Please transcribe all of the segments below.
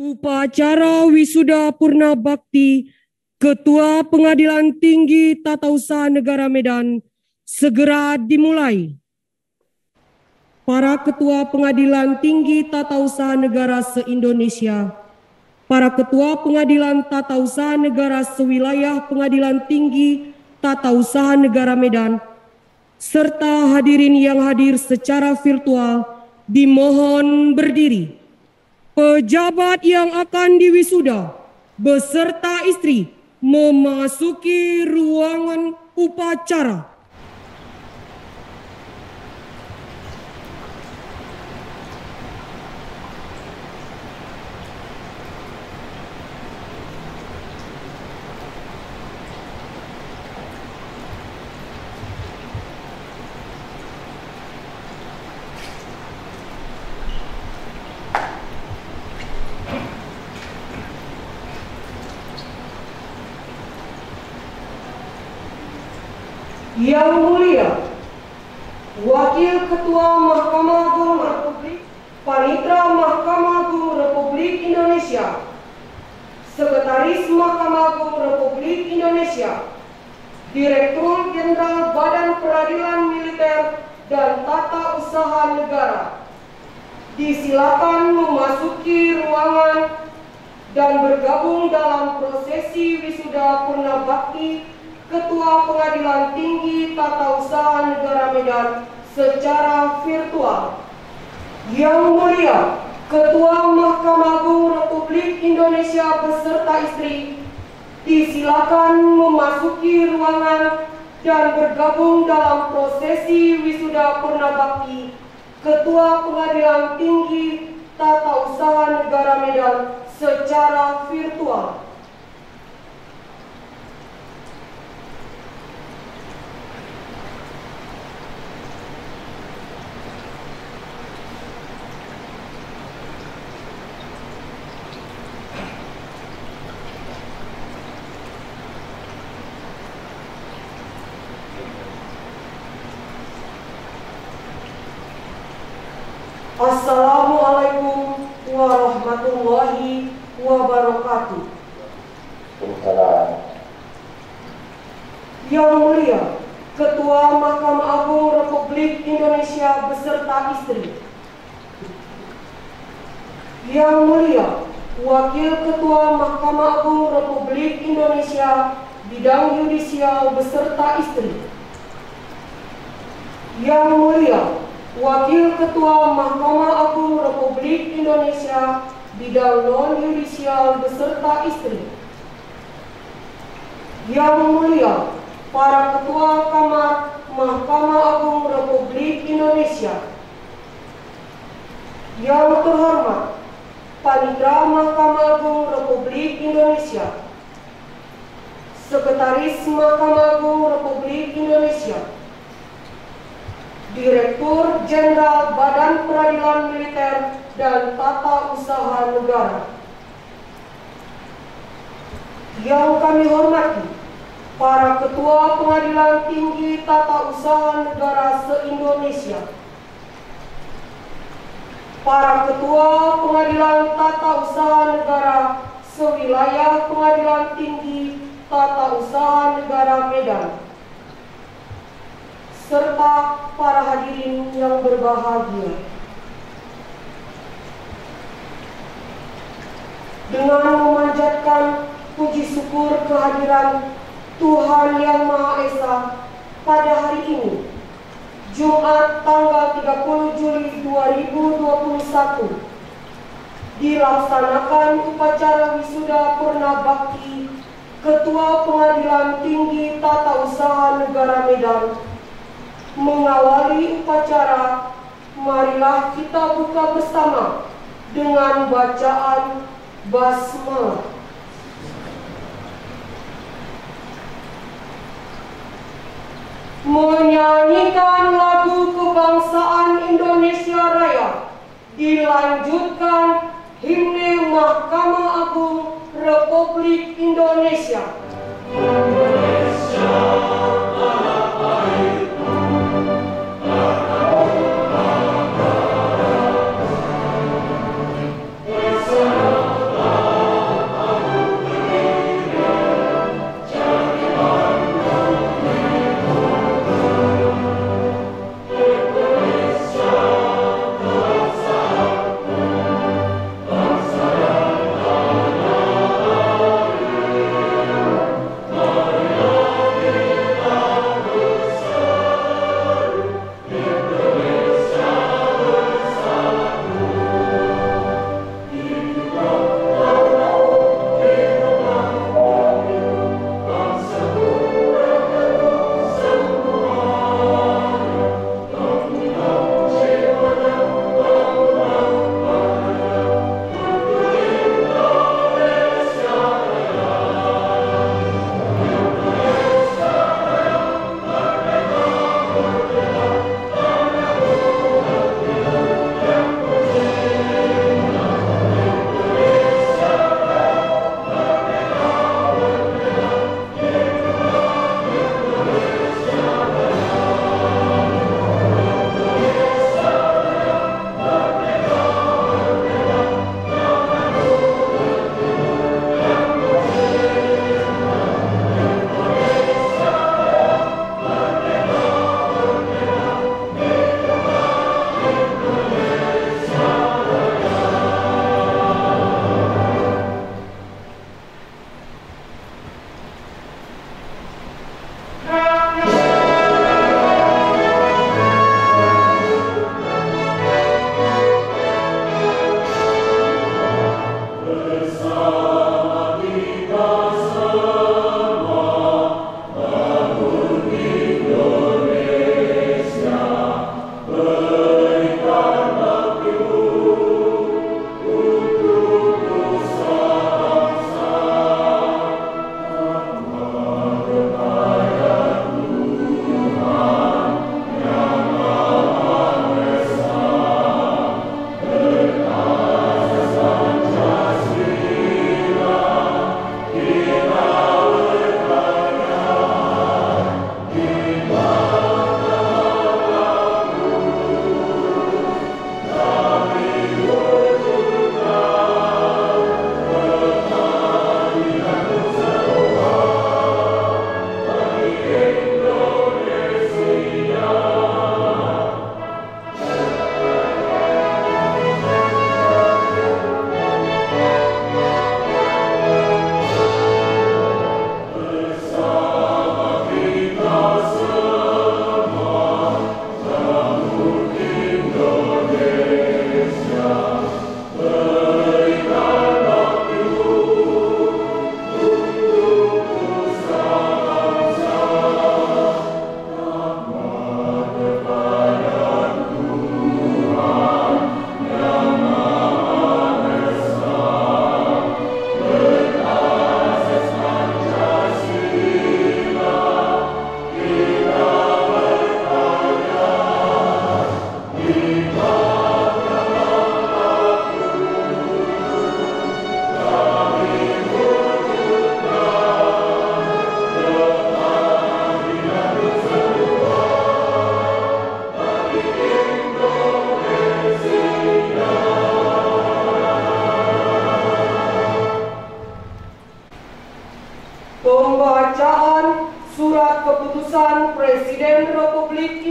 Upacara Wisuda Purna Bakti Ketua Pengadilan Tinggi Tata Usaha Negara Medan segera dimulai. Para Ketua Pengadilan Tinggi Tata Usaha Negara se-Indonesia, para Ketua Pengadilan Tata Usaha Negara sewilayah Pengadilan Tinggi Tata Usaha Negara Medan, serta hadirin yang hadir secara virtual dimohon berdiri. Pejabat yang akan diwisuda beserta istri memasuki ruangan upacara. Yang Mulia, Wakil Ketua Mahkamah Agung Republik, Panitra Mahkamah Agung Republik Indonesia, Sekretaris Mahkamah Agung Republik Indonesia, Direktur Jenderal Badan Peradilan Militer dan Tata Usaha Negara, disilakan memasuki ruangan dan bergabung dalam prosesi wisuda Purna Bakti Ketua Pengadilan Tinggi Tata Usaha Negara Medan secara virtual. Yang Mulia, Ketua Mahkamah Agung Republik Indonesia beserta istri, disilakan memasuki ruangan dan bergabung dalam prosesi wisuda Purna Bakti Ketua Pengadilan Tinggi Tata Usaha Negara Medan secara virtual. Assalamualaikum warahmatullahi wabarakatuh. Yang Mulia, Ketua Mahkamah Agung Republik Indonesia beserta istri. Yang Mulia, Wakil Ketua Mahkamah Agung Republik Indonesia bidang yudisial beserta istri. Yang Mulia, Wakil Ketua Mahkamah Agung Republik Indonesia bidang non-yudisial beserta istri. Yang Mulia, para Ketua Kamar Mahkamah Agung Republik Indonesia. Yang terhormat, Panitra Mahkamah Agung Republik Indonesia, Sekretaris Mahkamah Agung Republik Indonesia, Direktur Jenderal Badan Peradilan Militer dan Tata Usaha Negara. Yang kami hormati, para Ketua Pengadilan Tinggi Tata Usaha Negara se-Indonesia, para Ketua Pengadilan Tata Usaha Negara sewilayah Pengadilan Tinggi Tata Usaha Negara Medan, serta para hadirin yang berbahagia. Dengan memanjatkan puji syukur kehadiran Tuhan Yang Maha Esa pada hari ini, Jumat tanggal 30 Juli 2021, dilaksanakan upacara wisuda Purna Bakti Ketua Pengadilan Tinggi Tata Usaha Negara Medan. Mengawali upacara, marilah kita buka bersama dengan bacaan basmalah. Menyanyikan lagu kebangsaan Indonesia Raya, dilanjutkan himne Mahkamah Agung Republik Indonesia.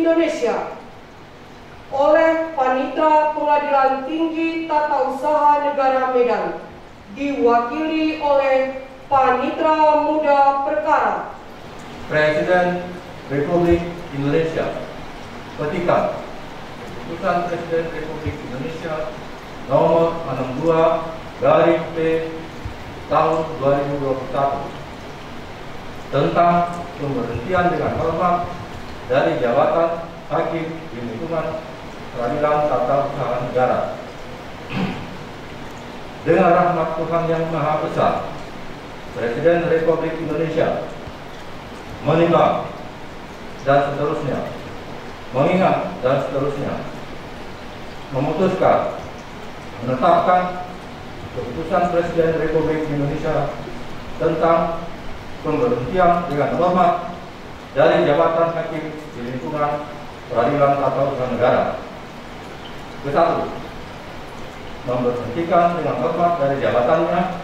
Indonesia oleh Panitera Pengadilan Tinggi Tata Usaha Negara Medan, diwakili oleh Panitera Muda Perkara. Presiden Republik Indonesia. Petikan Keputusan Presiden Republik Indonesia nomor 62/P tahun 2021 tentang pemberhentian dengan hormat dari jabatan hakim di lingkungan Peradilan Tata Usaha Negara. Dengan rahmat Tuhan yang Maha Besar, Presiden Republik Indonesia menimbang dan seterusnya, mengingat dan seterusnya, memutuskan menetapkan Keputusan Presiden Republik Indonesia tentang pemberhentian dengan hormat dari jabatan hakim di lingkungan Peradilan Tata Usaha Negara. Ke-1, memberhentikan dengan hormat dari jabatannya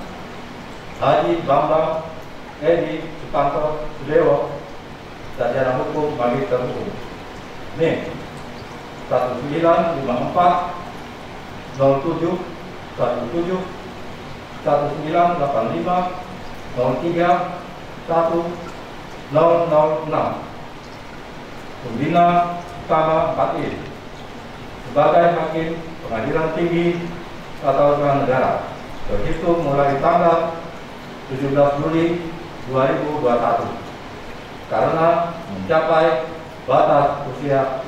Haji Bambang Edi Sutanto Sudewo, Sarjana Hukum, Magister Hukum. NIM 1954 07 17 1985 03 1006. Pembina utama 4I sebagai Hakim Pengadilan Tinggi Tata Usaha Negara terhitung mulai tanggal 17 Juli 2021 karena mencapai batas usia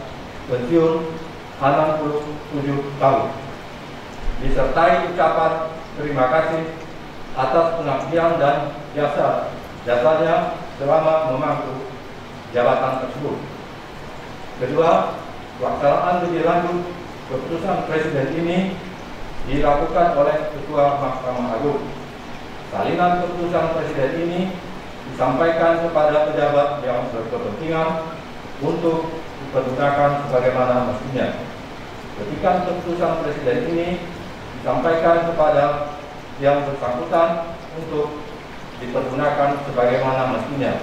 pensiun 67 tahun. Disertai ucapan terima kasih atas pengabdian dan jasanya selama memangku jabatan tersebut. Kedua, pelaksanaan lebih lanjut keputusan Presiden ini dilakukan oleh Ketua Mahkamah Agung. Salinan keputusan Presiden ini disampaikan kepada pejabat yang berkepentingan untuk dipergunakan sebagaimana mestinya. Ketika keputusan Presiden ini disampaikan kepada yang bersangkutan untuk dipergunakan sebagaimana mestinya.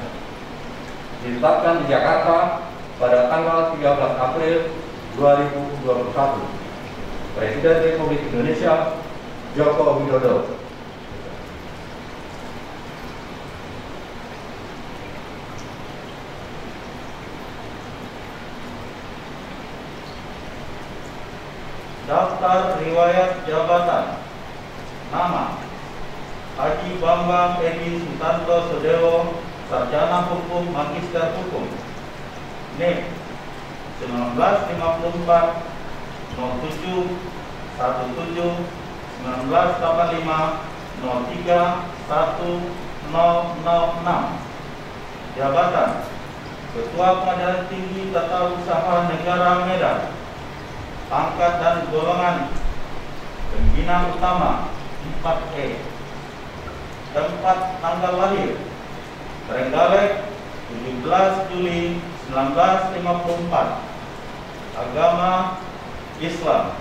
Ditetapkan di Jakarta pada tanggal 13 April 2021. Presiden Republik Indonesia Joko Widodo. Daftar riwayat jabatan. Nama: Haji Bambang Edi Sutanto Sudewo, Sarjana Hukum, Magister Hukum. NIM 1954 07 17 1985 03 1006. Jabatan: Ketua Pengadilan Tinggi Tata Usaha Negara Medan. Pangkat dan golongan: pembina utama 4E. Tempat tanggal lahir: Trenggalek 17 Juli 1954. Agama Islam.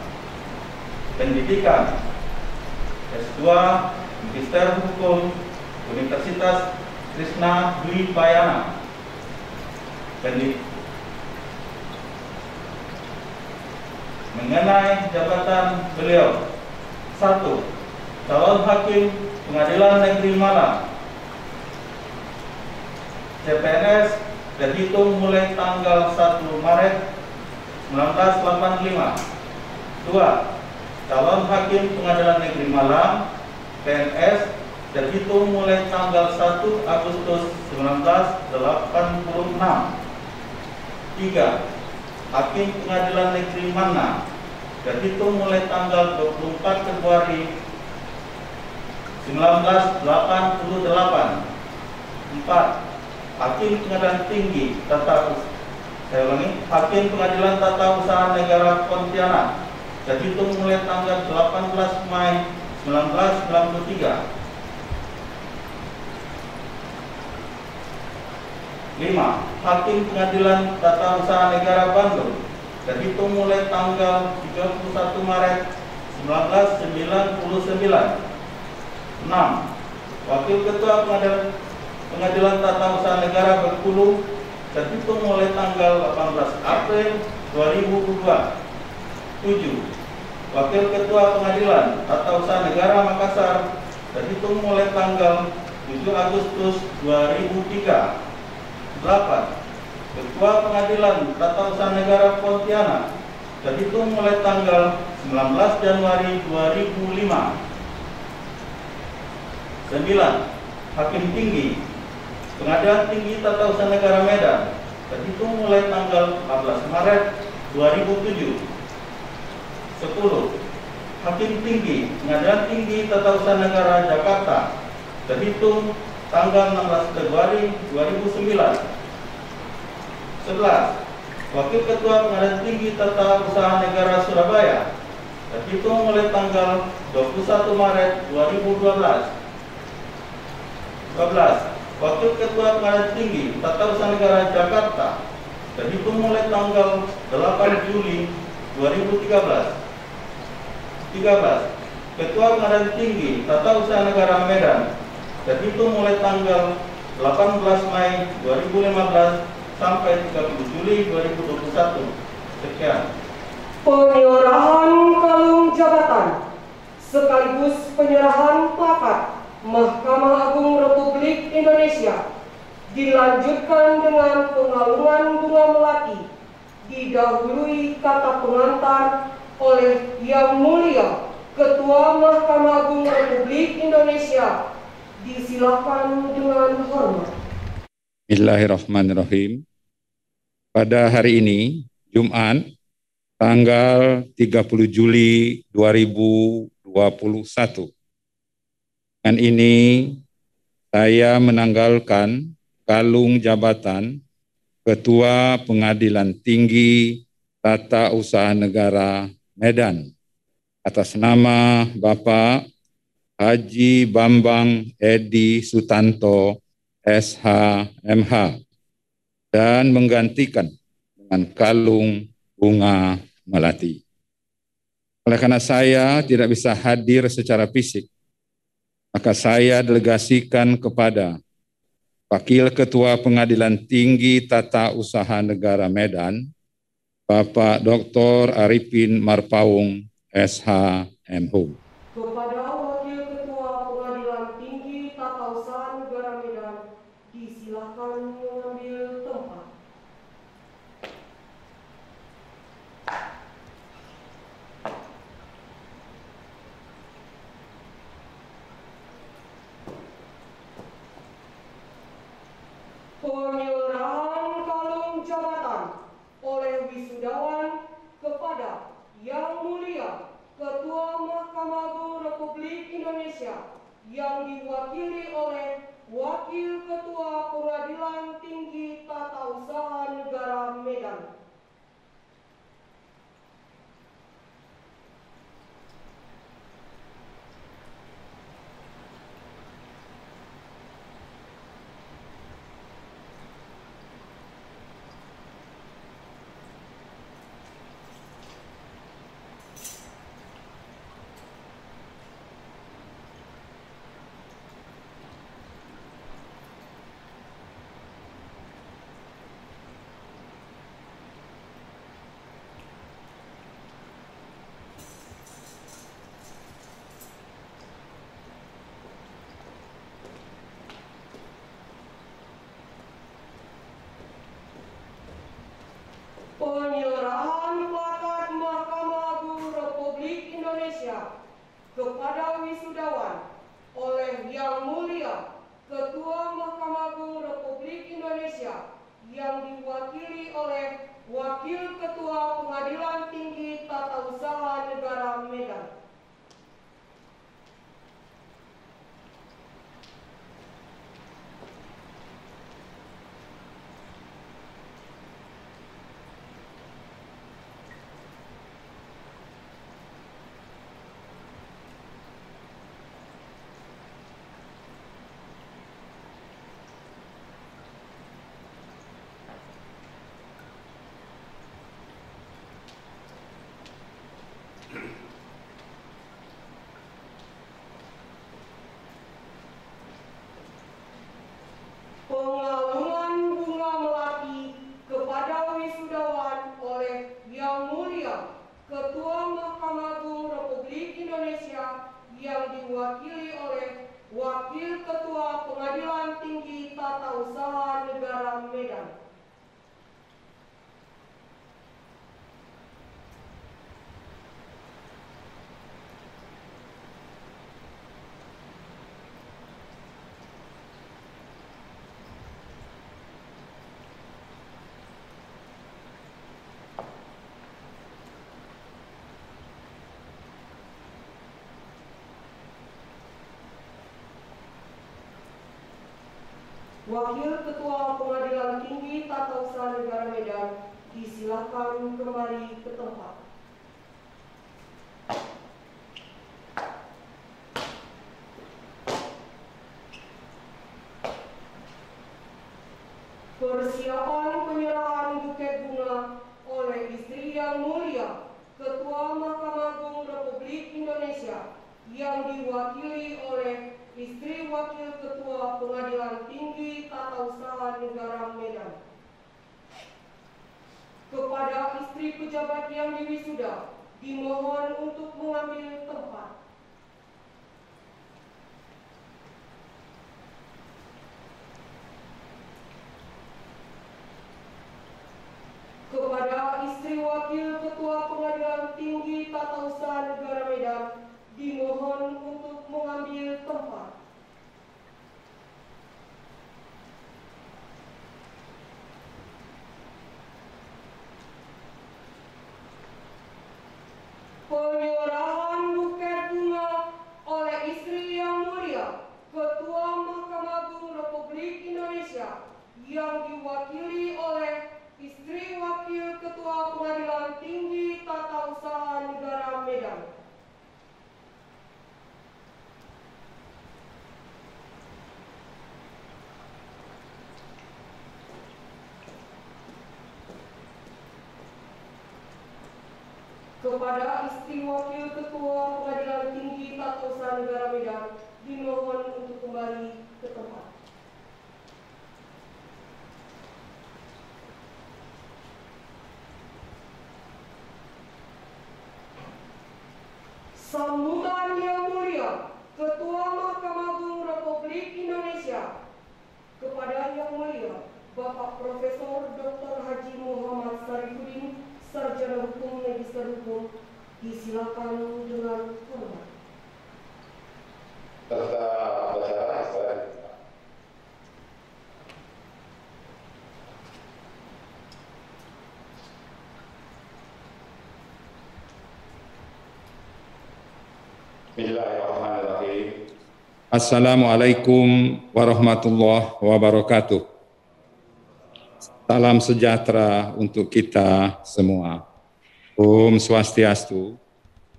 Pendidikan: S2 Magister Hukum, Universitas Krishna Dwi Payana. Mengenai jabatan beliau: 1. Calon Hakim Pengadilan Negeri Malang, CPNS, terhitung mulai tanggal 1 Maret 1985. 2. Calon Hakim Pengadilan Negeri Malang, PNS, terhitung mulai tanggal 1 Agustus 1986. 3. Hakim Pengadilan Negeri Mana, terhitung mulai tanggal 24 Februari 1988. 4. Hakim Pengadilan Tinggi Hakim Pengadilan Tata Usaha Negara Pontianak, terhitung mulai tanggal 18 Mei 1993. 5. Hakim Pengadilan Tata Usaha Negara Bandung, terhitung mulai tanggal 31 Maret 1999. 6. Wakil Ketua Pengadilan Tata Usaha Negara Bengkulu, terhitung mulai tanggal 18 April 2002. 7. Wakil Ketua Pengadilan Tata Usaha Negara Makassar terhitung mulai tanggal 7 Agustus 2003. 8. Ketua Pengadilan Tata Usaha Negara Pontianak terhitung mulai tanggal 19 Januari 2005. 9. Hakim Tinggi Pengadilan Tinggi Tata Usaha Negara Medan terhitung mulai tanggal 14 Maret 2007. 10. Hakim Tinggi Pengadilan Tinggi Tata Usaha Negara Jakarta terhitung tanggal 16 Februari 2009. 11. Wakil Ketua Pengadilan Tinggi Tata Usaha Negara Surabaya terhitung mulai tanggal 21 Maret 2012. 12. Wakil Ketua Pengadilan Tinggi Tata Usaha Negara Jakarta terhitung mulai tanggal 8 Juli 2013. 13. Ketua Pengadilan Tinggi Tata Usaha Negara Medan terhitung mulai tanggal 18 Mei 2015 sampai 30 Juli 2021. Sekian. Penyerahan kalung jabatan sekaligus penyerahan plakat Mahkamah Agung Republik Indonesia dilanjutkan dengan pengalungan bunga melati didahului kata pengantar oleh Yang Mulia Ketua Mahkamah Agung Republik Indonesia. Disilakan dengan hormat. Bismillahirrahmanirrahim. Pada hari ini, Jumat, tanggal 30 Juli 2021. Dengan ini, saya menanggalkan kalung jabatan Ketua Pengadilan Tinggi Tata Usaha Negara Medan atas nama Bapak Haji Bambang Edi Sutanto, SH.MH, dan menggantikan dengan kalung bunga melati. Oleh karena saya tidak bisa hadir secara fisik, maka saya delegasikan kepada Wakil Ketua Pengadilan Tinggi Tata Usaha Negara Medan, Bapak Dr. Arifin Marpaung, SH.MH. Kepada Wakil Ketua Pengadilan Tinggi Tata Usaha Negara Medan, disilakan mengambil tempat. Penyerahan kalung jabatan oleh wisudawan kepada Yang Mulia Ketua Mahkamah Agung Republik Indonesia yang diwakili oleh Wakil Ketua Pengadilan Tinggi Tata Usaha Negara Medan. Penyerahan plakat Mahkamah Agung Republik Indonesia kepada wisudawan oleh Yang Mulia Ketua Mahkamah Agung Republik Indonesia yang diwakili oleh Wakil Ketua Pengadilan Tinggi Tata Usaha Negara Medan. Wakil Ketua Pengadilan Tinggi Tata Usaha Negara Medan disilakan kembali ke tempat. Persiapan penyerahan buket bunga oleh Istri Yang Mulia Ketua Mahkamah Agung Republik Indonesia yang diwakili oleh Istri Wakil Ketua Pengadilan Tinggi Tata Usaha Negara Medan. Kepada istri pejabat yang diwisuda, dimohon untuk mengambil tempat. Kepada istri Wakil Ketua Pengadilan Tinggi Tata Usaha Negara Medan, dimohon untuk mengambil tempat. Penyerahan buket bunga oleh Istri Yang Mulia Ketua Mahkamah Agung Republik Indonesia yang diwakili oleh Istri Wakil Ketua Pengadilan Tinggi Tata Usaha Negara Medan. Kepada Istri Wakil Ketua Pengadilan Tinggi Tata Usaha Negara Medan, dimohon untuk kembali ke tempat. Sambutan Yang Mulia Ketua Mahkamah Agung Republik Indonesia. Kepada Yang Mulia Bapak Profesor Dr. Haji Muhammad Sarifudin, Sarjana Hukum Magister Hukum, disilakan dengan hormat. Serta acara saya. Bismillahirrahmanirrahim. Assalamualaikum warahmatullahi wabarakatuh. Salam sejahtera untuk kita semua. Om Swastiastu,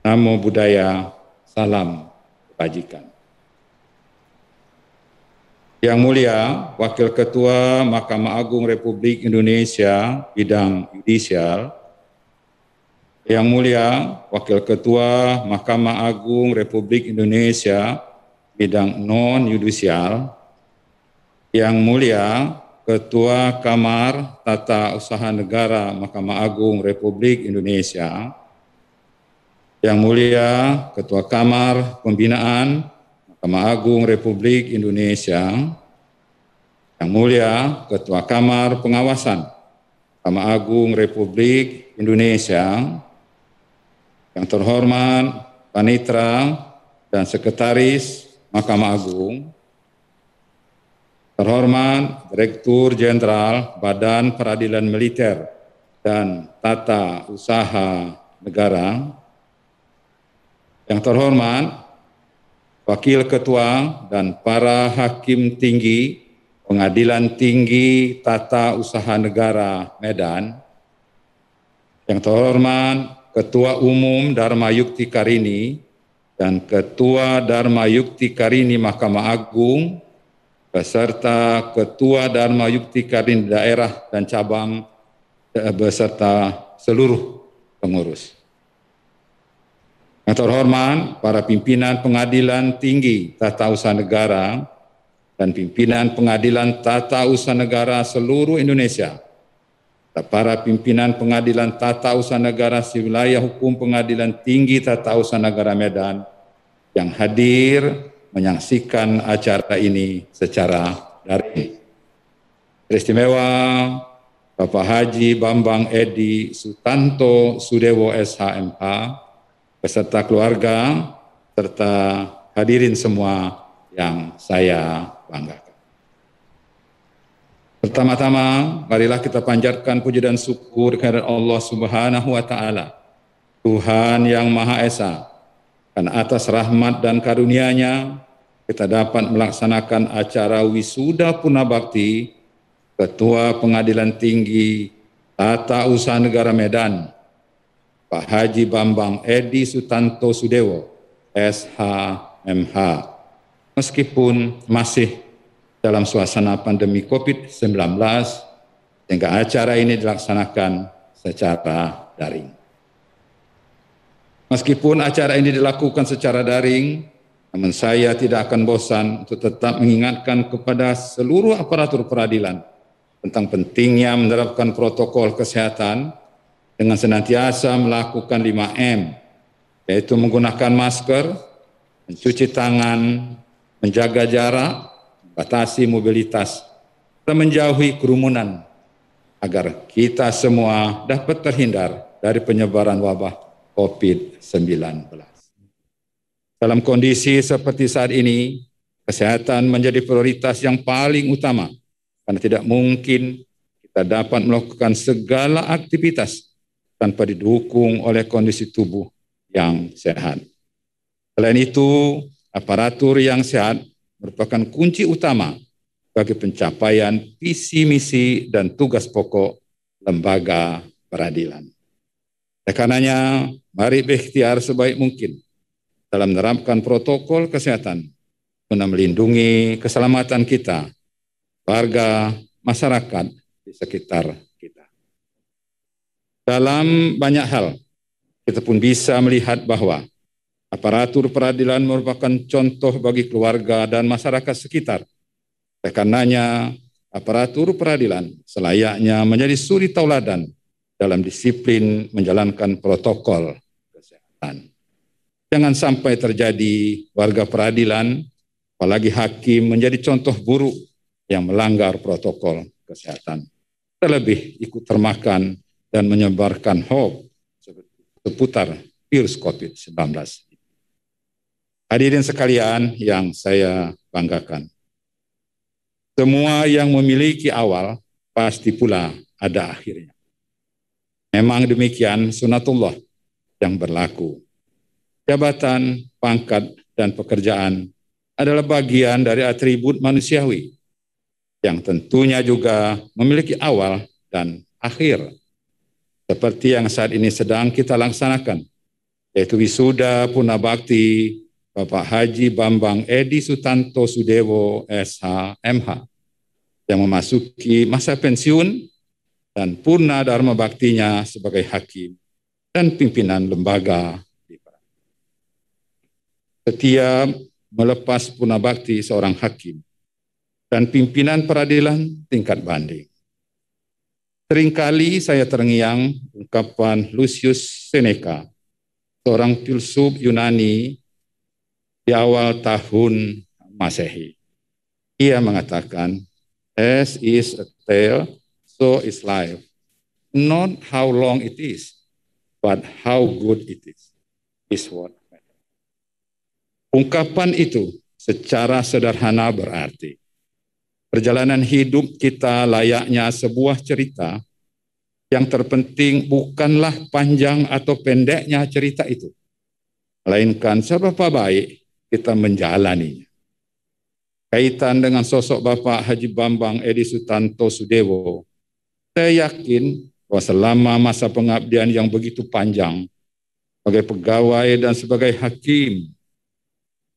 Namo Buddhaya, salam kebajikan. Yang Mulia Wakil Ketua Mahkamah Agung Republik Indonesia bidang yudisial, Yang Mulia Wakil Ketua Mahkamah Agung Republik Indonesia bidang non-yudisial, Yang Mulia Ketua Kamar Tata Usaha Negara Mahkamah Agung Republik Indonesia, Yang Mulia Ketua Kamar Pembinaan Mahkamah Agung Republik Indonesia, Yang Mulia Ketua Kamar Pengawasan Mahkamah Agung Republik Indonesia, yang terhormat Panitra dan Sekretaris Mahkamah Agung, terhormat Direktur Jenderal Badan Peradilan Militer dan Tata Usaha Negara, yang terhormat Wakil Ketua dan para Hakim Tinggi Pengadilan Tinggi Tata Usaha Negara Medan, yang terhormat Ketua Umum Dharma Yukti Karini dan Ketua Dharma Yukti Karini Mahkamah Agung, beserta Ketua Dharma Yukti Karini daerah dan cabang beserta seluruh pengurus. Yang terhormat para pimpinan Pengadilan Tinggi Tata Usaha Negara dan pimpinan Pengadilan Tata Usaha Negara seluruh Indonesia, para pimpinan Pengadilan Tata Usaha Negara Wilayah Hukum Pengadilan Tinggi Tata Usaha Negara Medan yang hadir menyaksikan acara ini secara daring. Istimewa Bapak Haji Bambang Edi Sutanto Sudewo SHMH beserta keluarga serta hadirin semua yang saya banggakan. Pertama-tama, marilah kita panjatkan puji dan syukur kehadirat Allah Subhanahu wa Ta'ala, Tuhan yang Maha Esa, karena atas rahmat dan karunia-Nya kita dapat melaksanakan acara wisuda Punabakti Ketua Pengadilan Tinggi Tata Usaha Negara Medan, Pak Haji Bambang Edi Sutanto Sudewo, SH.MH, meskipun masih dalam suasana pandemi COVID-19, sehingga acara ini dilaksanakan secara daring. Meskipun acara ini dilakukan secara daring, namun saya tidak akan bosan untuk tetap mengingatkan kepada seluruh aparatur peradilan tentang pentingnya menerapkan protokol kesehatan dengan senantiasa melakukan 5M, yaitu menggunakan masker, mencuci tangan, menjaga jarak, batasi mobilitas, dan menjauhi kerumunan, agar kita semua dapat terhindar dari penyebaran wabah COVID-19. Dalam kondisi seperti saat ini, kesehatan menjadi prioritas yang paling utama, karena tidak mungkin kita dapat melakukan segala aktivitas tanpa didukung oleh kondisi tubuh yang sehat. Selain itu, aparatur yang sehat merupakan kunci utama bagi pencapaian visi misi dan tugas pokok lembaga peradilan. Oleh karenanya, mari berikhtiar sebaik mungkin dalam menerapkan protokol kesehatan guna melindungi keselamatan kita, warga, masyarakat di sekitar kita. Dalam banyak hal, kita pun bisa melihat bahwa aparatur peradilan merupakan contoh bagi keluarga dan masyarakat sekitar. Oleh karenanya, aparatur peradilan selayaknya menjadi suri tauladan dalam disiplin menjalankan protokol kesehatan. Jangan sampai terjadi warga peradilan, apalagi hakim, menjadi contoh buruk yang melanggar protokol kesehatan, terlebih ikut termakan dan menyebarkan hoax seputar virus COVID-19. Hadirin sekalian yang saya banggakan, semua yang memiliki awal pasti pula ada akhirnya. Memang demikian sunatullah yang berlaku. Jabatan, pangkat, dan pekerjaan adalah bagian dari atribut manusiawi yang tentunya juga memiliki awal dan akhir. Seperti yang saat ini sedang kita laksanakan, yaitu wisuda Punabakti Bapak Haji Bambang Edi Sutanto Sudewo, SH.MH, yang memasuki masa pensiun dan purna dharma baktinya sebagai hakim dan pimpinan lembaga. Setiap melepas punabakti seorang hakim dan pimpinan peradilan tingkat banding, seringkali saya terngiang ungkapan Lucius Seneca, seorang filsuf Yunani di awal tahun Masehi. Ia mengatakan, as is a tale, so is life. Not how long it is, but how good it is what matters. Ungkapan itu secara sederhana berarti, perjalanan hidup kita layaknya sebuah cerita. Yang terpenting bukanlah panjang atau pendeknya cerita itu, melainkan seberapa baik kita menjalaninya. Kaitan dengan sosok Bapak Haji Bambang Edi Sutanto Sudewo, saya yakin bahwa selama masa pengabdian yang begitu panjang sebagai pegawai dan sebagai hakim,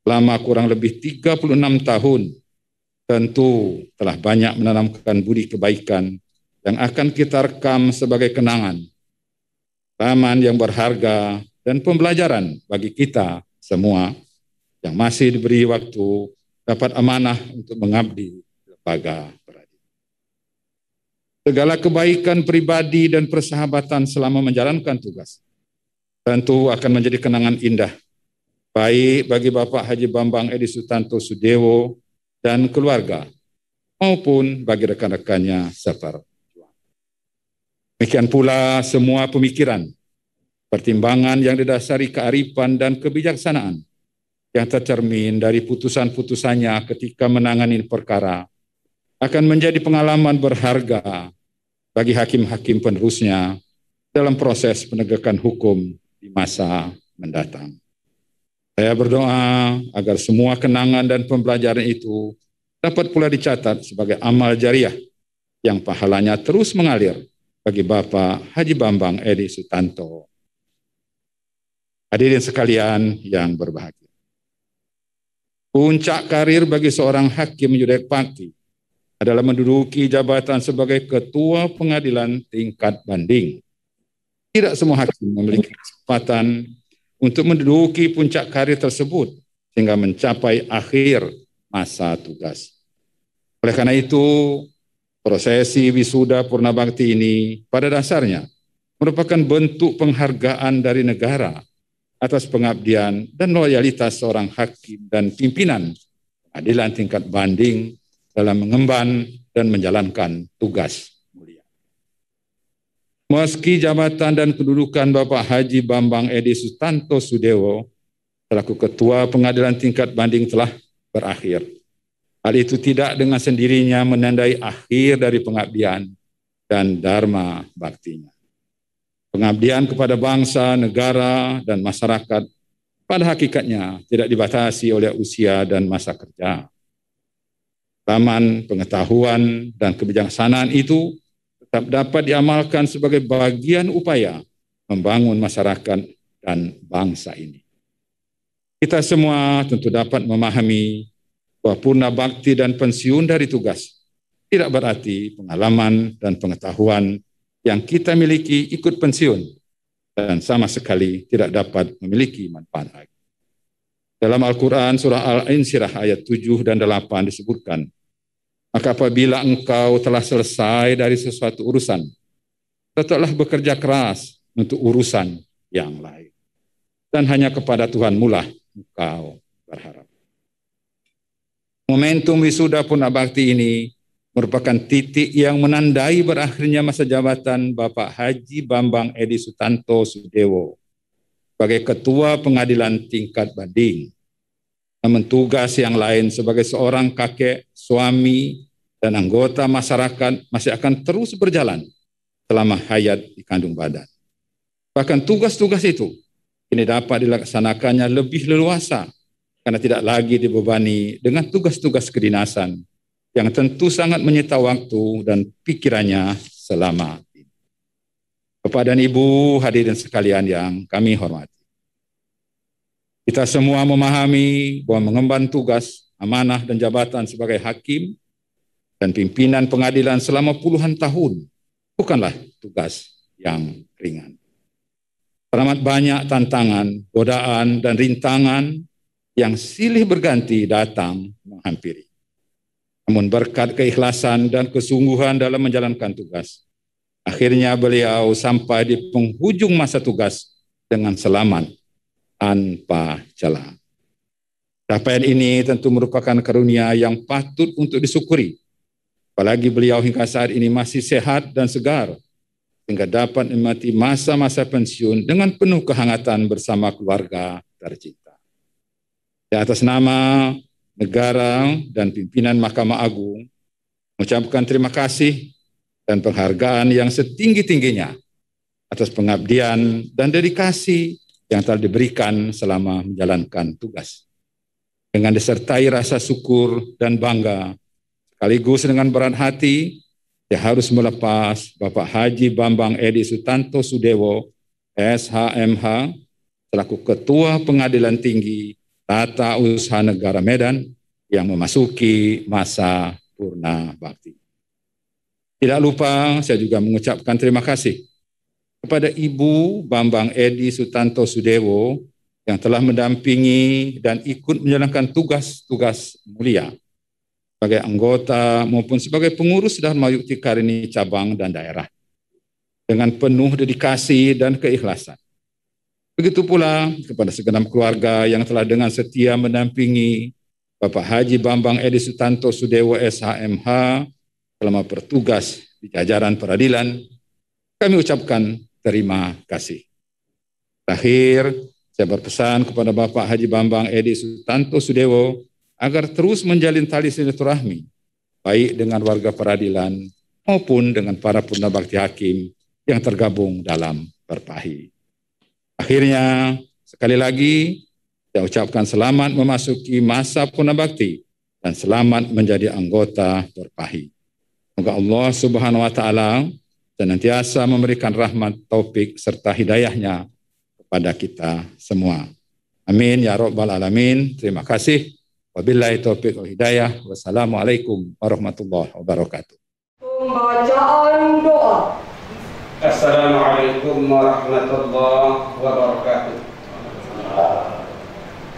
selama kurang lebih 36 tahun, tentu telah banyak menanamkan budi kebaikan yang akan kita rekam sebagai kenangan, pengalaman yang berharga dan pembelajaran bagi kita semua yang masih diberi waktu dapat amanah untuk mengabdi lembaga peradilan. Segala kebaikan pribadi dan persahabatan selama menjalankan tugas tentu akan menjadi kenangan indah, baik bagi Bapak Haji Bambang Edi Sutanto Sudewo dan keluarga, maupun bagi rekan-rekannya seperjuangan. Demikian pula semua pemikiran, pertimbangan yang didasari kearifan dan kebijaksanaan yang tercermin dari putusan-putusannya ketika menangani perkara akan menjadi pengalaman berharga bagi hakim-hakim penerusnya dalam proses penegakan hukum di masa mendatang. Saya berdoa agar semua kenangan dan pembelajaran itu dapat pula dicatat sebagai amal jariah yang pahalanya terus mengalir bagi Bapak Haji Bambang Edi Sutanto. Hadirin sekalian yang berbahagia. Puncak karir bagi seorang hakim yudek bakti adalah menduduki jabatan sebagai Ketua Pengadilan Tingkat Banding. Tidak semua hakim memiliki kesempatan untuk menduduki puncak karir tersebut sehingga mencapai akhir masa tugas. Oleh karena itu, prosesi wisuda Purna Bakti ini pada dasarnya merupakan bentuk penghargaan dari negara atas pengabdian dan loyalitas seorang hakim dan pimpinan pengadilan tingkat banding dalam mengemban dan menjalankan tugas mulia. Meski jabatan dan kedudukan Bapak Haji Bambang Edi Sutanto Sudewo selaku Ketua Pengadilan Tingkat Banding telah berakhir, hal itu tidak dengan sendirinya menandai akhir dari pengabdian dan dharma baktinya. Pengabdian kepada bangsa, negara, dan masyarakat pada hakikatnya tidak dibatasi oleh usia dan masa kerja. Pengalaman, pengetahuan, dan kebijaksanaan itu tetap dapat diamalkan sebagai bagian upaya membangun masyarakat dan bangsa ini. Kita semua tentu dapat memahami bahwa purna bakti dan pensiun dari tugas tidak berarti pengalaman dan pengetahuan yang kita miliki ikut pensiun dan sama sekali tidak dapat memiliki manfaat lagi. Dalam Al-Quran surah Al-Insyirah ayat 7 dan 8 disebutkan, maka apabila engkau telah selesai dari sesuatu urusan, tetaplah bekerja keras untuk urusan yang lain. Dan hanya kepada Tuhanmu lah engkau berharap. Momentum wisuda Purna Bakti ini merupakan titik yang menandai berakhirnya masa jabatan Bapak Haji Bambang Edi Sutanto Sudewo sebagai Ketua Pengadilan Tingkat Banding. Namun tugas yang lain sebagai seorang kakek, suami, dan anggota masyarakat masih akan terus berjalan selama hayat di kandung badan. Bahkan tugas-tugas itu ini dapat dilaksanakannya lebih leluasa karena tidak lagi dibebani dengan tugas-tugas kedinasan yang tentu sangat menyita waktu dan pikirannya selama ini. Bapak dan Ibu hadirin sekalian yang kami hormati, kita semua memahami bahwa mengemban tugas, amanah, dan jabatan sebagai hakim dan pimpinan pengadilan selama puluhan tahun bukanlah tugas yang ringan. Teramat banyak tantangan, godaan, dan rintangan yang silih berganti datang menghampiri. Namun berkat keikhlasan dan kesungguhan dalam menjalankan tugas, akhirnya beliau sampai di penghujung masa tugas dengan selamat tanpa celah. Capaian ini tentu merupakan karunia yang patut untuk disyukuri, apalagi beliau hingga saat ini masih sehat dan segar, sehingga dapat menikmati masa-masa pensiun dengan penuh kehangatan bersama keluarga tercinta. Di atas nama negara dan pimpinan Mahkamah Agung, mengucapkan terima kasih dan penghargaan yang setinggi-tingginya atas pengabdian dan dedikasi yang telah diberikan selama menjalankan tugas. Dengan disertai rasa syukur dan bangga, sekaligus dengan berat hati, saya harus melepas Bapak Haji Bambang Edi Sutanto Sudewo, SHMH, selaku Ketua Pengadilan Tinggi Tata Usaha Negara Medan yang memasuki masa purna bakti. Tidak lupa saya juga mengucapkan terima kasih kepada Ibu Bambang Edi Sutanto Sudewo yang telah mendampingi dan ikut menjalankan tugas-tugas mulia sebagai anggota maupun sebagai pengurus Dharma Yukti Karini cabang dan daerah dengan penuh dedikasi dan keikhlasan. Begitu pula kepada segenap keluarga yang telah dengan setia mendampingi Bapak Haji Bambang Edi Sutanto Sudewo SHMH selama bertugas di jajaran peradilan, kami ucapkan terima kasih. Terakhir, saya berpesan kepada Bapak Haji Bambang Edi Sutanto Sudewo agar terus menjalin tali silaturahmi, baik dengan warga peradilan maupun dengan para purna bakti hakim yang tergabung dalam Perpahi. Akhirnya, sekali lagi, Saya ucapkan selamat memasuki masa Purnabakti dan selamat menjadi anggota Perpahi. Semoga Allah Subhanahu wa taala senantiasa memberikan rahmat, taufik serta hidayahnya kepada kita semua. Amin ya rabbal alamin. Terima kasih. Wabillahi taufiq wal hidayah. Wassalamualaikum warahmatullahi wabarakatuh. Pembacaan doa. Assalamualaikum warahmatullahi wabarakatuh.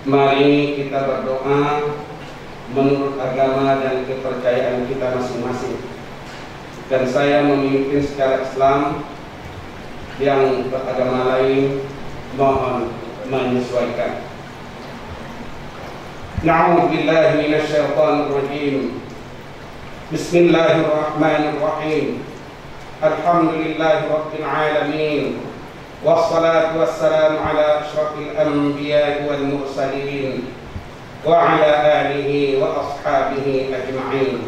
Mari kita berdoa menurut agama dan kepercayaan kita masing-masing. Dan saya memimpin secara Islam, yang beragama lain mohon menyesuaikan. Na'udzubillahi minasyaitonir rajim. Bismillahirrahmanirrahim. Alhamdulillahi rabbil alamin. Wassalatu wassalamu ala asyrafil anbiya'i wal mursalin wa ala alihi wa ashabihi ajma'in.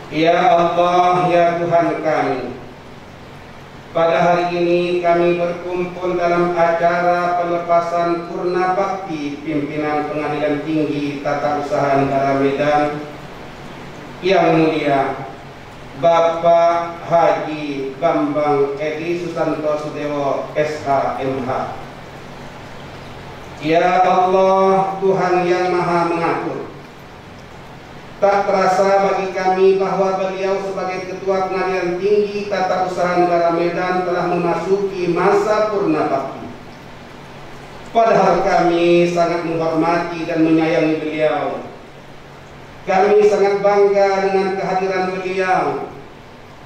Ya Allah, ya Tuhan kami, pada hari ini kami berkumpul dalam acara pelepasan Purnabakti Pimpinan Pengadilan Tinggi Tata Usaha Negara Medan yang mulia Bapak Haji Bambang Edi Susanto Sudewo SH.MH. Ya Allah, Tuhan yang Maha Mengatur, tak terasa bagi kami bahwa beliau sebagai Ketua Pengadilan Tinggi Tata Usaha Negara Medan telah memasuki masa Purnabakti. Padahal kami sangat menghormati dan menyayangi beliau. Kami sangat bangga dengan kehadiran beliau,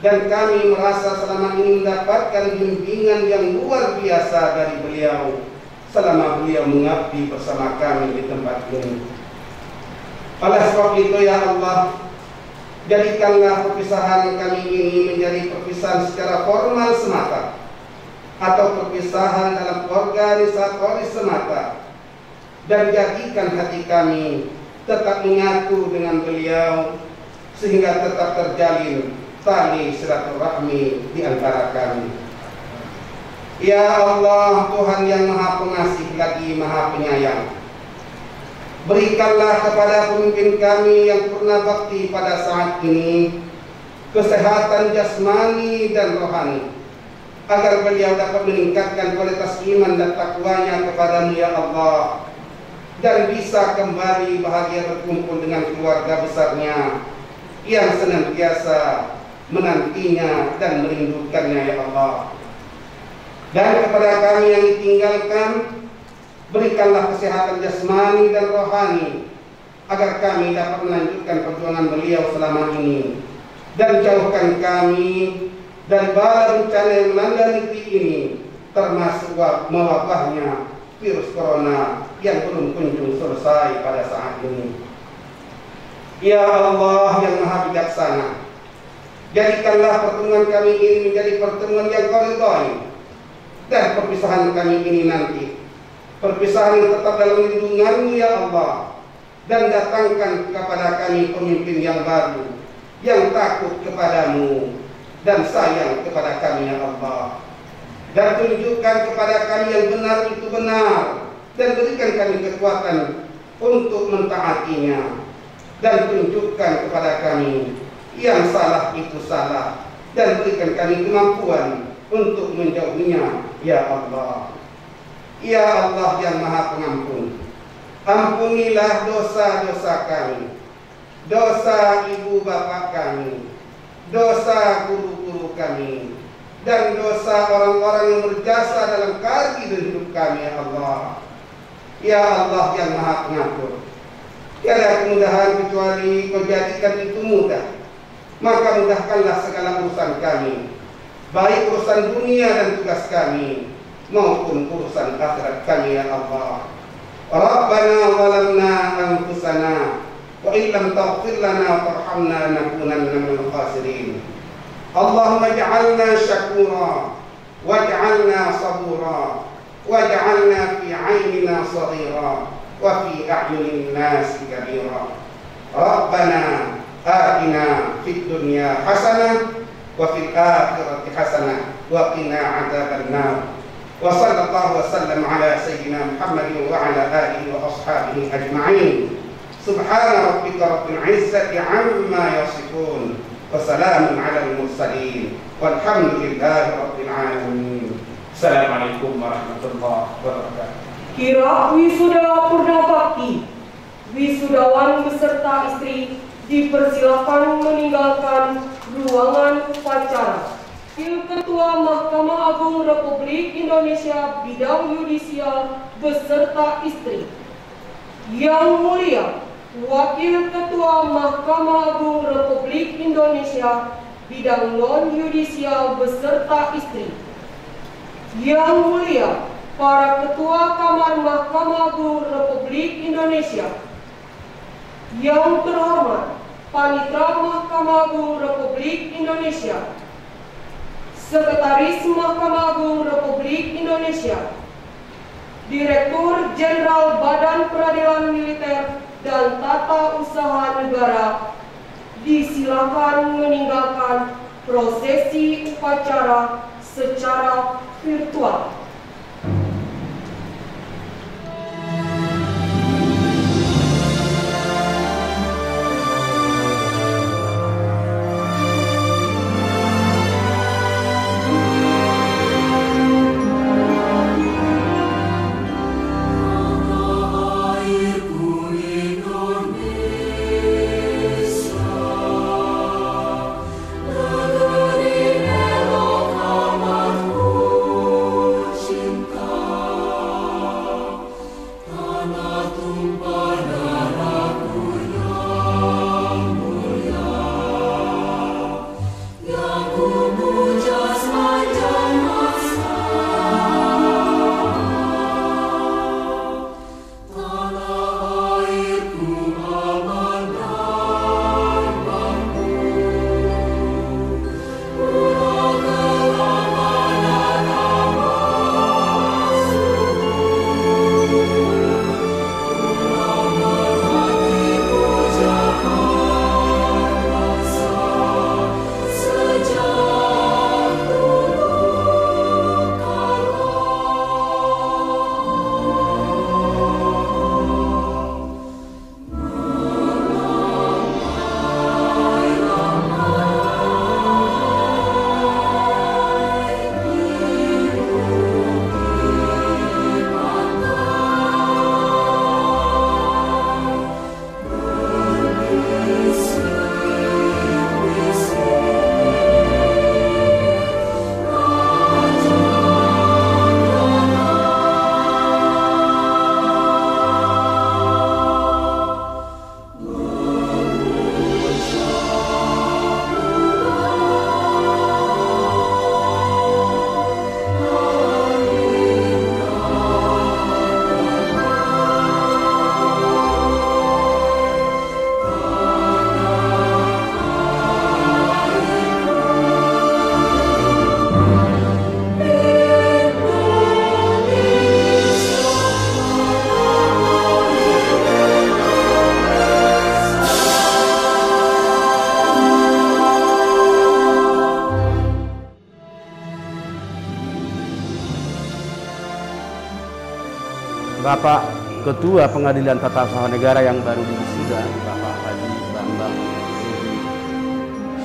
dan kami merasa selama ini mendapatkan bimbingan yang luar biasa dari beliau selama beliau mengabdi bersama kami di tempat ini. Oleh sebab itu ya Allah, jadikanlah perpisahan kami ini menjadi perpisahan secara formal semata, atau perpisahan dalam organisatoris semata, dan jadikan hati kami tetap menyatu dengan beliau sehingga tetap terjalin tali silaturahmi di antara kami. Ya Allah, Tuhan yang Maha Pengasih lagi Maha Penyayang, berikanlah kepada pemimpin kami yang Purnabakti pada saat ini kesehatan jasmani dan rohani, agar beliau dapat meningkatkan kualitas iman dan takwanya kepada-Mu ya Allah, dan bisa kembali bahagia berkumpul dengan keluarga besarnya yang senantiasa menantinya dan merindukannya ya Allah. Dan kepada kami yang ditinggalkan, berikanlah kesehatan jasmani dan rohani, agar kami dapat melanjutkan perjuangan beliau selama ini, dan jauhkan kami dari bala bencana yang melanda negeri ini, termasuk mewabahnya virus corona yang belum kunjung selesai pada saat ini. Ya Allah yang Maha Bijaksana, jadikanlah pertemuan kami ini menjadi pertemuan yang Kau ridhoi, dan perpisahan kami ini nanti perpisahan yang tetap dalam lindungan-Mu ya Allah, dan datangkan kepada kami pemimpin yang baru, yang takut kepada-Mu dan sayang kepada kami ya Allah, dan tunjukkan kepada kami yang benar itu benar, dan berikan kami kekuatan untuk mentaatinya, dan tunjukkan kepada kami yang salah itu salah, dan berikan kami kemampuan untuk menjauhinya ya Allah. Ya Allah yang Maha Pengampun, ampunilah dosa-dosa kami, dosa ibu bapak kami, dosa guru-guru kami, dan dosa orang-orang yang berjasa dalam karya dan hidup kami ya Allah. Ya Allah yang Maha Pengatur, tiada kemudahan kecuali Kau jadikan itu mudah, maka mudahkanlah segala urusan kami, baik urusan dunia dan tugas kami, maupun urusan akhirat kami ya Allah. Rabbana zalamna anfusana wa illam taghfir lana warhamna lanakunanna minal khasirin. Allahumma ij'alna syakura waj'alna sabura waj'alna fi 'ainina saghira wa fi a'yunin nasi kabira. Rabbana atina fid dunya hasanah wa fil akhirati hasanah wa qina 'adzabannar. Wa sallallahu wasallam ala sayyidina Muhammadin wa ala alihi wa ashabihi ajma'in. Subhana rabbika rabbil izzati amma yasifun. Wa salamun ala al-mursalin. Walhamdulillahi rabbil alamin. Assalamualaikum warahmatullahi wabarakatuh. Kirap wisuda Purna Bakti, wisudawan beserta istri dipersilakan meninggalkan ruangan upacara. Wakil Ketua Mahkamah Agung Republik Indonesia Bidang Yudisial beserta istri. Yang Mulia Wakil Ketua Mahkamah Agung Republik Indonesia Bidang Non-Yudisial beserta istri. Yang Mulia para Ketua Kamar Mahkamah Agung Republik Indonesia. Yang terhormat Panitra Mahkamah Agung Republik Indonesia, Sekretaris Mahkamah Agung Republik Indonesia, Direktur Jenderal Badan Peradilan Militer dan Tata Usaha Negara, disilakan meninggalkan prosesi upacara secara virtual. Bapak Ketua Pengadilan Tata Usaha Negara yang baru diwisuda, Bapak Haji Bambang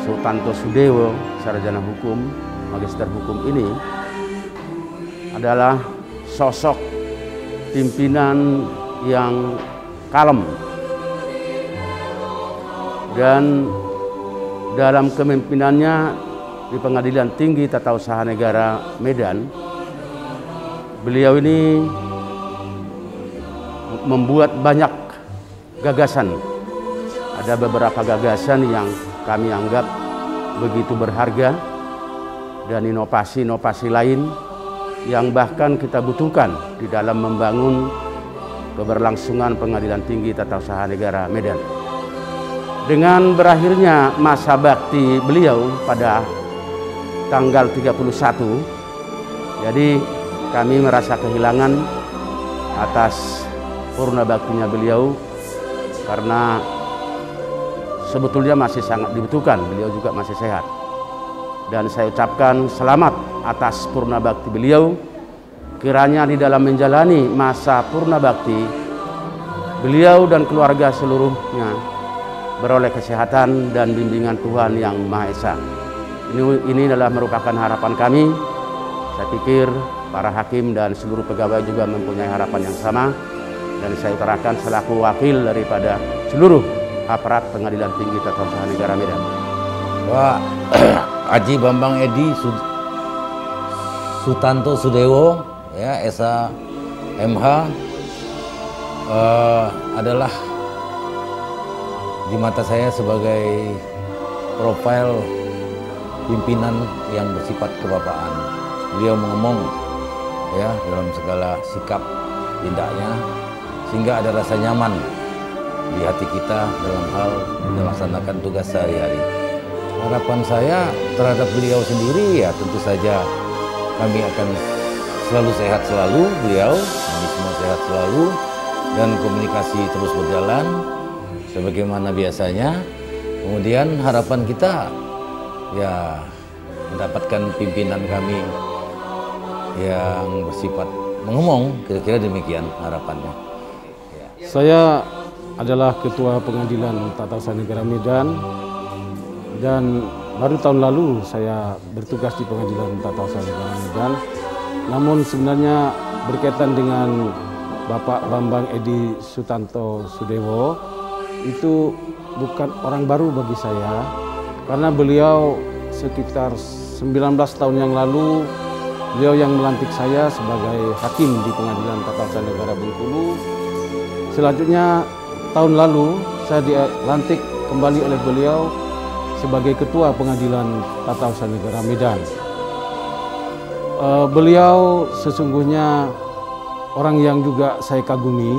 Sutanto Sudewo, sarjana hukum, magister hukum ini adalah sosok pimpinan yang kalem dan dalam kepemimpinannya di Pengadilan Tinggi Tata Usaha Negara Medan, beliau ini membuat banyak gagasan. Ada beberapa gagasan yang kami anggap begitu berharga dan inovasi-inovasi lain yang bahkan kita butuhkan di dalam membangun keberlangsungan Pengadilan Tinggi Tata Usaha Negara Medan. Dengan berakhirnya masa bakti beliau pada tanggal 31, jadi kami merasa kehilangan atas purna baktinya beliau, karena sebetulnya masih sangat dibutuhkan, beliau juga masih sehat. Dan saya ucapkan selamat atas purna bakti beliau kiranya di dalam menjalani masa purna bakti, beliau dan keluarga seluruhnya beroleh kesehatan dan bimbingan Tuhan Yang Maha Esa. Ini adalah merupakan harapan kami. Saya pikir para hakim dan seluruh pegawai juga mempunyai harapan yang sama, dan saya utarakan selaku wakil daripada seluruh aparat Pengadilan Tinggi Tata Usaha Negara Medan. Pak Haji Bambang Edi Sutanto Sudewo, ya, Esa MH, adalah di mata saya sebagai profil pimpinan yang bersifat kebapaan. Beliau mengomong, ya, dalam segala sikap tindaknya, sehingga ada rasa nyaman di hati kita dalam hal melaksanakan tugas sehari-hari. Harapan saya terhadap beliau sendiri, ya tentu saja kami akan selalu sehat selalu, beliau, kami semua sehat selalu, dan komunikasi terus berjalan sebagaimana biasanya. Kemudian harapan kita, ya, mendapatkan pimpinan kami yang bersifat mengomong, kira-kira demikian harapannya. Ya. Saya adalah Ketua Pengadilan Tata Usaha Negara Medan, dan baru tahun lalu saya bertugas di Pengadilan Tata Usaha Negara Medan. Namun sebenarnya berkaitan dengan Bapak Bambang Edi Sutanto Sudewo itu bukan orang baru bagi saya, karena beliau sekitar 19 tahun yang lalu beliau yang melantik saya sebagai hakim di Pengadilan Tata Usaha Negara Bengkulu. Selanjutnya tahun lalu saya dilantik kembali oleh beliau sebagai Ketua Pengadilan Tata Usaha Negara Medan. Beliau sesungguhnya orang yang juga saya kagumi.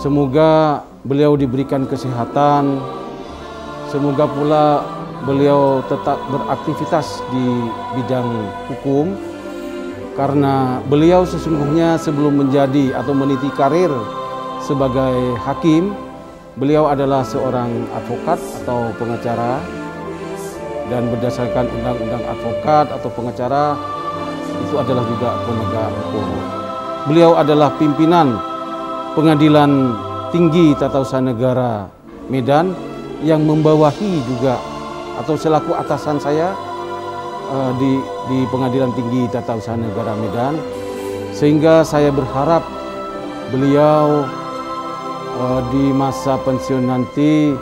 Semoga beliau diberikan kesehatan, semoga pula beliau tetap beraktivitas di bidang hukum, karena beliau sesungguhnya sebelum menjadi atau meniti karir sebagai hakim, beliau adalah seorang advokat atau pengacara, dan berdasarkan undang-undang advokat atau pengacara itu adalah juga penegak hukum. Beliau adalah pimpinan Pengadilan Tinggi Tata Usaha Negara Medan yang membawahi juga atau selaku atasan saya di Pengadilan Tinggi Tata Usaha Negara Medan, sehingga saya berharap beliau di masa pensiun nanti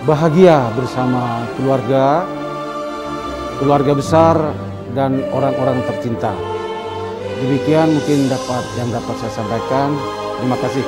bahagia bersama keluarga besar dan orang-orang tercinta. Demikian mungkin yang dapat saya sampaikan. Terima kasih.